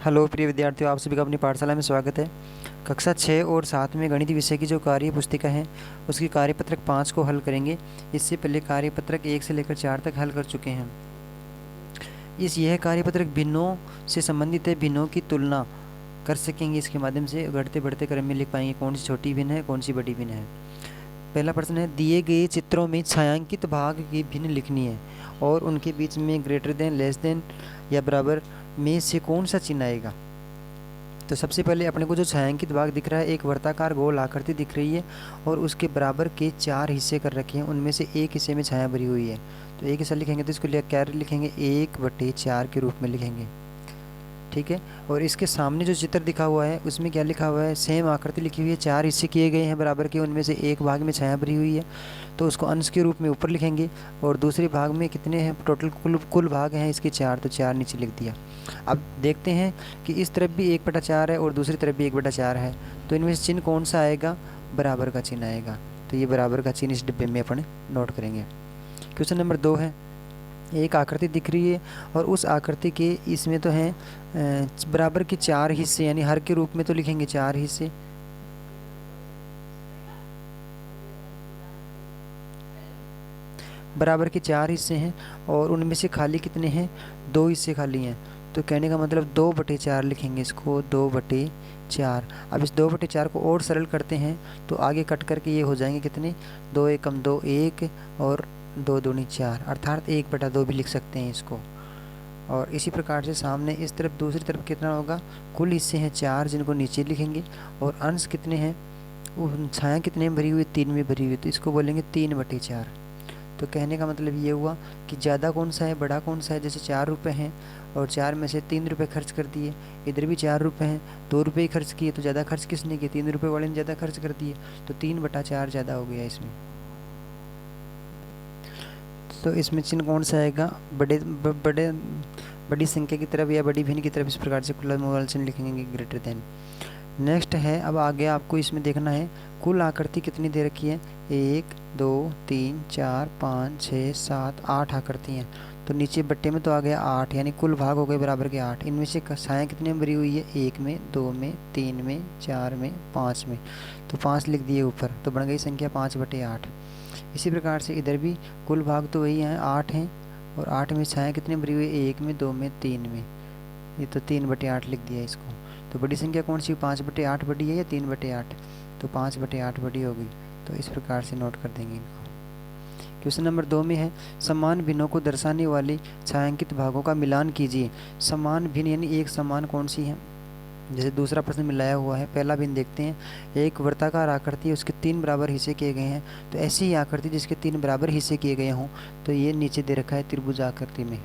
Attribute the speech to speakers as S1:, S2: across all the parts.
S1: Hello प्रिय विद्यार्थियों, आप सभी का अपनी पाठशाला में स्वागत है। कक्षा 6 और 7 में गणित विषय की जो कार्य पुस्तिका है उसकी कार्यपत्रक 5 को हल करेंगे। इससे पहले कार्यपत्रक 1 से लेकर 4 तक हल कर चुके हैं। यह कार्यपत्रक भिन्नों से संबंधित है, भिन्नों की तुलना कर सकेंगे। इसके माध्यम से घटते बढ़ते क्रम में लिख पाएंगे कौन सी छोटी भिन्न है, कौन सी बड़ी भिन्न है। पहला प्रश्न है, दिए गए चित्रों में छायांकित भाग की भिन्न लिखनी है और उनके बीच में ग्रेटर देन, लेस देन या बराबर में से कौन सा चिन्ह आएगा। तो सबसे पहले अपने को जो छायांकित भाग दिख रहा है, एक वर्ताकार गोल आकृति दिख रही है और उसके बराबर के 4 हिस्से कर रखे हैं। उनमें से एक हिस्से में छाया भरी हुई है, तो एक हिस्सा लिखेंगे तो इसको क्या लिखेंगे, 1/4 के रूप में लिखेंगे। ठीक है। और इसके सामने जो चित्र दिखा हुआ है उसमें क्या लिखा हुआ है, सेम आकृति लिखी हुई है, 4 हिस्से किए गए हैं बराबर के, उनमें से एक भाग में छाया भरी हुई है, तो उसको अंश के रूप में ऊपर लिखेंगे। और दूसरे भाग में कितने हैं, टोटल कुल भाग हैं इसके 4, तो 4 नीचे लिख दिया। अब देखते हैं कि इस तरफ भी 1/4 है और दूसरी तरफ भी 1/4 है, तो इनमें से चिन्ह कौन सा आएगा, बराबर का चिन्ह आएगा। तो ये बराबर का चिन्ह इस डिब्बे में अपन नोट करेंगे। क्वेश्चन नंबर 2 है, एक आकृति दिख रही है और उस आकृति के इसमें तो हैं बराबर के 4 हिस्से, यानी हर के रूप में तो लिखेंगे 4 हिस्से। बराबर के 4 हिस्से हैं और उनमें से खाली कितने हैं, 2 हिस्से खाली हैं। तो कहने का मतलब 2/4 लिखेंगे इसको, 2/4। अब इस 2/4 को और सरल करते हैं तो आगे कट करके ये हो जाएंगे कितने, 2 एकम 2 1 और 2 दूनी 4, अर्थात 1/2 भी लिख सकते हैं इसको। और इसी प्रकार से सामने इस तरफ दूसरी तरफ कितना होगा, कुल हिस्से हैं 4 जिनको नीचे लिखेंगे और अंश कितने हैं, छाया कितने में भरी हुई, 3 में भरी हुई, तो इसको बोलेंगे 3/4। तो कहने का मतलब ये हुआ कि ज़्यादा कौन सा है, बड़ा कौन सा है। जैसे 4 रुपये हैं और 4 में से 3 रुपये खर्च कर दिए, इधर भी 4 रुपये हैं, 2 रुपये ही खर्च किए, तो ज़्यादा खर्च किसने किए, 3 रुपये वाले ने ज़्यादा खर्च कर दिए, तो 3/4 ज़्यादा हो गया इसमें। तो इसमें चिन्ह कौन सा आएगा, बड़ी संख्या की तरफ या बड़ी भिन्न की तरफ, इस प्रकार से खुला मोबाइल चिन्ह लिखेंगे, ग्रेटर देन। नेक्स्ट है, अब आगे आपको इसमें देखना है कुल आकृति कितनी दे रखी है, 1 2 3 4 5 6 7 8 आकृति हैं। तो नीचे बट्टे में तो आ गया 8, यानी कुल भाग हो गए बराबर के 8। इनमें से छाया कितने में भरी हुई है, 1 में, 2 में, 3 में, 4 में, 5 में, तो 5 लिख दिए ऊपर, तो बन गई संख्या 5/8। इसी प्रकार से इधर भी कुल भाग तो वही हैं, 8 हैं और 8 में छाया कितने भरी हुई है, 1 में, 2 में, 3 में, ये तो 3/8 लिख दिया इसको। तो बड़ी संख्या कौन सी, 5/8 बड़ी है या 3/8, तो 5/8 बड़ी होगी। तो इस प्रकार से नोट कर देंगे इनको। क्वेश्चन नंबर 2 में है, समान भिन्नों को दर्शाने वाले छायांकित भागों का मिलान कीजिए। समान भिन्न यानी एक समान कौन सी है, जैसे दूसरा प्रश्न मिलाया हुआ है। पहला भिन्न देखते हैं, एक वर्ताकार आकृति है, उसके 3 बराबर हिस्से किए गए हैं, तो ऐसी ही आकृति जिसके 3 बराबर हिस्से किए गए हों, तो ये नीचे दे रखा है त्रिभुज आकृति में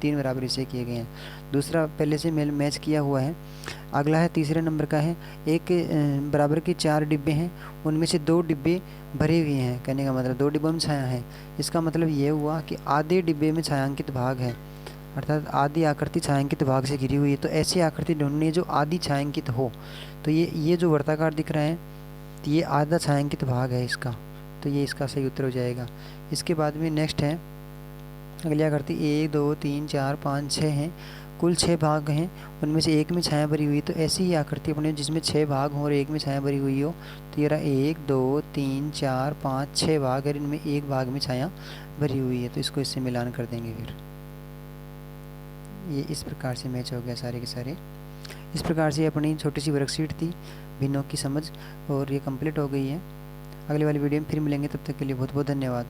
S1: 3 बराबर हिस्से किए गए हैं। दूसरा पहले से मैच किया हुआ है। अगला है तीसरे नंबर का है, एक बराबर के 4 डिब्बे हैं, उनमें से 2 डिब्बे भरे हुए हैं। कहने का मतलब 2 डिब्बों में छाया है, इसका मतलब ये हुआ कि आधे डिब्बे में छायांकित भाग है, अर्थात आधी आकृति छायांकित भाग से घिरी हुई है। तो ऐसी आकृति ढूंढनी है जो आधी छायांकित हो। तो ये जो वर्ताकार दिख रहा है, तो ये आधा छायांकित भाग है इसका, तो ये इसका सही उत्तर हो जाएगा। इसके बाद में नेक्स्ट है, अगली आकृति 1 2 3 4 5 6 हैं, कुल 6 भाग हैं, उनमें से एक में छाया भरी हुई। तो ऐसी ही आकृति अपने जिसमें 6 भाग हों और एक में छाया भरी हुई हो, तो ये रहा 1 2 3 4 5 6 भाग, और इनमें एक भाग में छाया भरी हुई है, तो इसको इससे मिलान कर देंगे। फिर ये इस प्रकार से मैच हो गया सारे के सारे। इस प्रकार से अपनी छोटी सी वर्कशीट थी भिन्नों की समझ, और ये कंप्लीट हो गई है। अगली वाली वीडियो में फिर मिलेंगे, तब तक के लिए बहुत बहुत धन्यवाद।